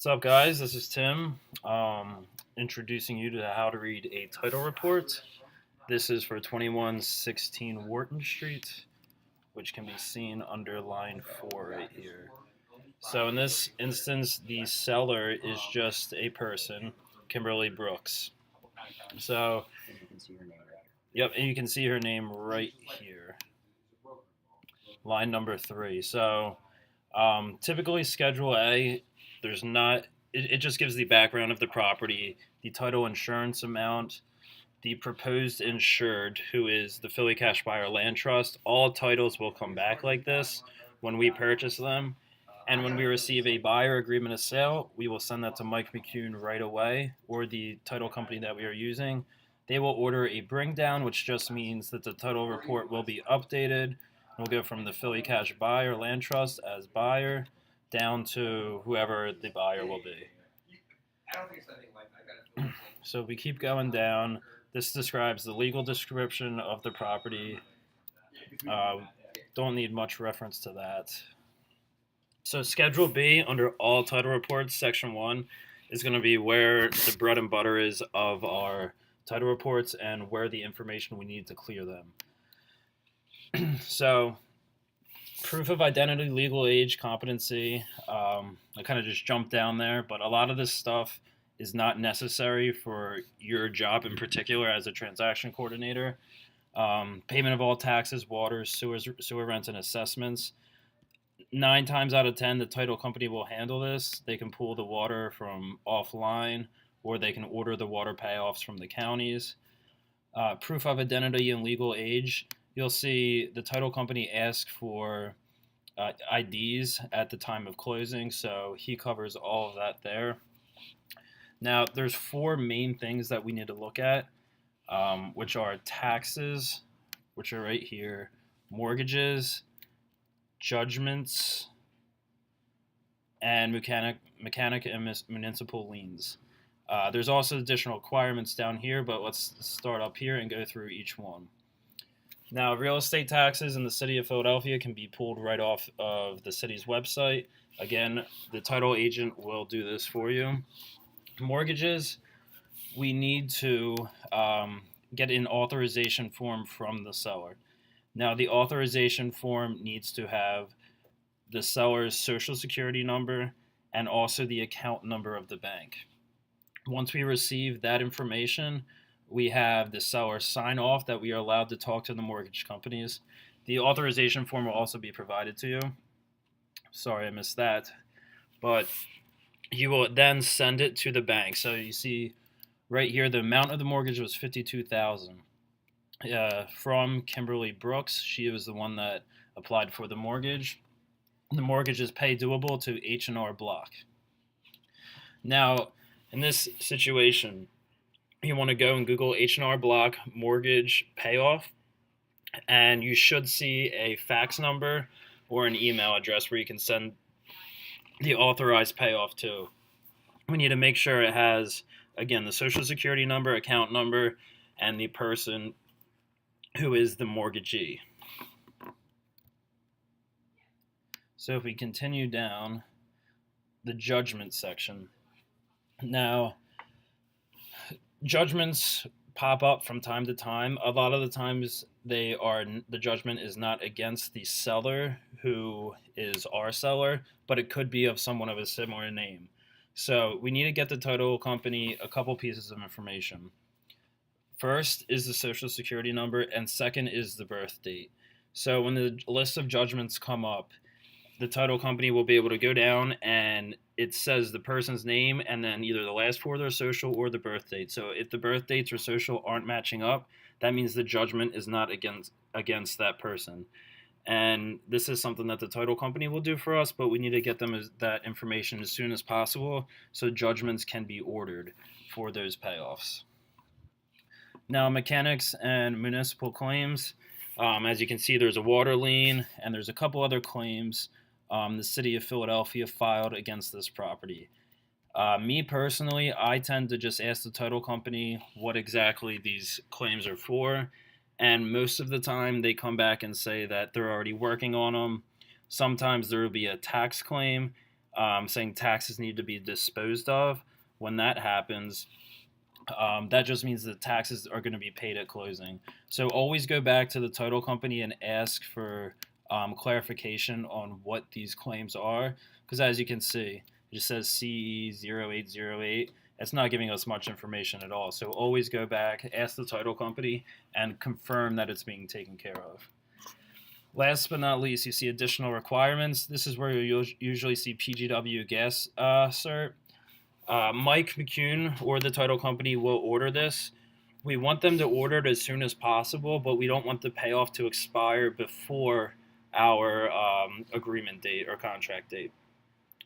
What's up, guys? This is Tim, introducing you to how to read a title report. This is for 2116 Wharton Street, which can be seen under line 4 right here. So, in this instance, the seller is just a person, Kimberly Brooks. So, yep, and you can see her name right here, line number 3. So, typically, Schedule A, there's not. It just gives the background of the property, the title insurance amount, the proposed insured, who is the Philly Cash Buyer Land Trust. All titles will come back like this when we purchase them. And when we receive a buyer agreement of sale, we will send that to Mike McCune right away, or the title company that we are using. They will order a bring down, which just means that the title report will be updated. We'll go from the Philly Cash Buyer Land Trust as buyer down to whoever the buyer will be. So we keep going down. This describes the legal description of the property. Don't need much reference to that. So Schedule B under all title reports, Section 1, is going to be where the bread and butter is of our title reports and where the information we need to clear them. So proof of identity, legal age, competency. I kind of just jumped down there, but a lot of this stuff is not necessary for your job in particular as a transaction coordinator. Payment of all taxes, water, sewer rents, and assessments. 9 times out of 10, the title company will handle this. They can pull the water from offline, or they can order the water payoffs from the counties. Proof of identity and legal age. You'll see the title company ask for IDs at the time of closing, so he covers all of that there. Now, there's 4 main things that we need to look at, which are taxes, which are right here, mortgages, judgments, and mechanic and municipal liens. There's also additional requirements down here, but let's start up here and go through each one. Now, real estate taxes in the city of Philadelphia can be pulled right off of the city's website. Again, the title agent will do this for you. Mortgages, we need to get an authorization form from the seller. Now, the authorization form needs to have the seller's social security number and also the account number of the bank. Once we receive that information, we have the seller sign off that we are allowed to talk to the mortgage companies. The authorization form will also be provided to you. Sorry, I missed that. But you will then send it to the bank. So you see right here, the amount of the mortgage was $52,000. From Kimberly Brooks. She was the one that applied for the mortgage. The mortgage is pay doable to H&R Block. Now, in this situation, you want to go and Google H&R Block mortgage payoff, and you should see a fax number or an email address where you can send the authorized payoff to. We need to make sure it has, again, the social security number, account number, and the person who is the mortgagee. So if we continue down the judgment section. Now, judgments pop up from time to time. A lot of the times the judgment is not against the seller who is our seller, but it could be of someone of a similar name. So we need to get the title company a couple pieces of information. First is the social security number, and second is the birth date. So when the list of judgments come up, the title company will be able to go down and it says the person's name and then either the last 4 of their social or the birth date. So if the birth dates or social aren't matching up, that means the judgment is not against that person. And this is something that the title company will do for us, but we need to get them that information as soon as possible so judgments can be ordered for those payoffs. Now, mechanics and municipal claims. As you can see, there's a water lien, and there's a couple other claims the city of Philadelphia filed against this property. Me personally, I tend to just ask the title company what exactly these claims are for, and most of the time they come back and say that they're already working on them. Sometimes there will be a tax claim, saying taxes need to be disposed of. When that happens, that just means the taxes are going to be paid at closing. So always go back to the title company and ask for clarification on what these claims are, because as you can see, it just says CE0808. It's not giving us much information at all. So always go back, ask the title company, and confirm that it's being taken care of. Last but not least, you see additional requirements. This is where you usually see PGW gas cert. Mike McCune or the title company will order this. We want them to order it as soon as possible, but we don't want the payoff to expire before our agreement date or contract date.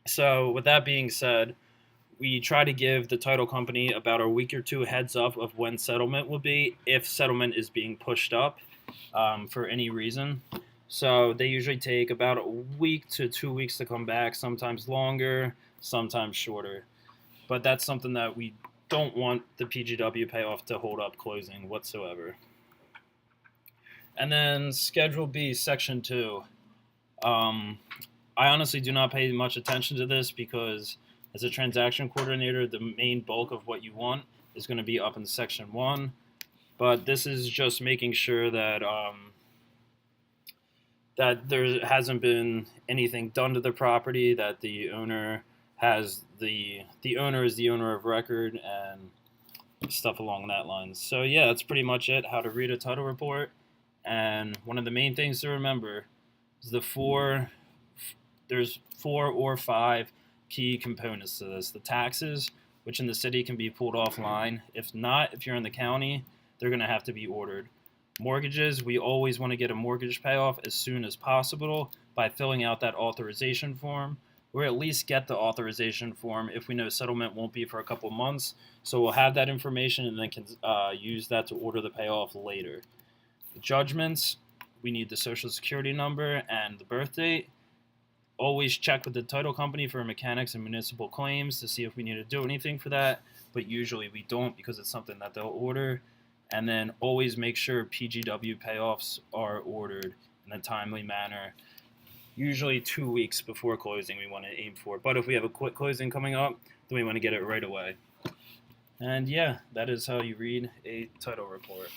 So, with that being said, we try to give the title company about a week or two heads up of when settlement will be, if settlement is being pushed up for any reason. So they usually take about a week to 2 weeks to come back, sometimes longer, sometimes shorter. But that's something that we don't want the PGW payoff to hold up closing whatsoever. And then Schedule B, Section 2. I honestly do not pay much attention to this because as a transaction coordinator, the main bulk of what you want is going to be up in Section 1. But this is just making sure that that there hasn't been anything done to the property, that the owner has the owner is the owner of record and stuff along that line. So yeah, that's pretty much it. How to read a title report, and one of the main things to remember is there's 4 or 5 key components to this. The taxes, which in the city can be pulled offline. If not, if you're in the county, they're going to have to be ordered. Mortgages, we always want to get a mortgage payoff as soon as possible by filling out that authorization form, or at least get the authorization form if we know settlement won't be for a couple months. So we'll have that information and then can use that to order the payoff later. The judgments, we need the social security number and the birth date. Always check with the title company for mechanics and municipal claims to see if we need to do anything for that, but usually we don't because it's something that they'll order. And then always make sure PGW payoffs are ordered in a timely manner. Usually 2 weeks before closing we want to aim for. But if we have a quick closing coming up, then we want to get it right away. And yeah, that is how you read a title report.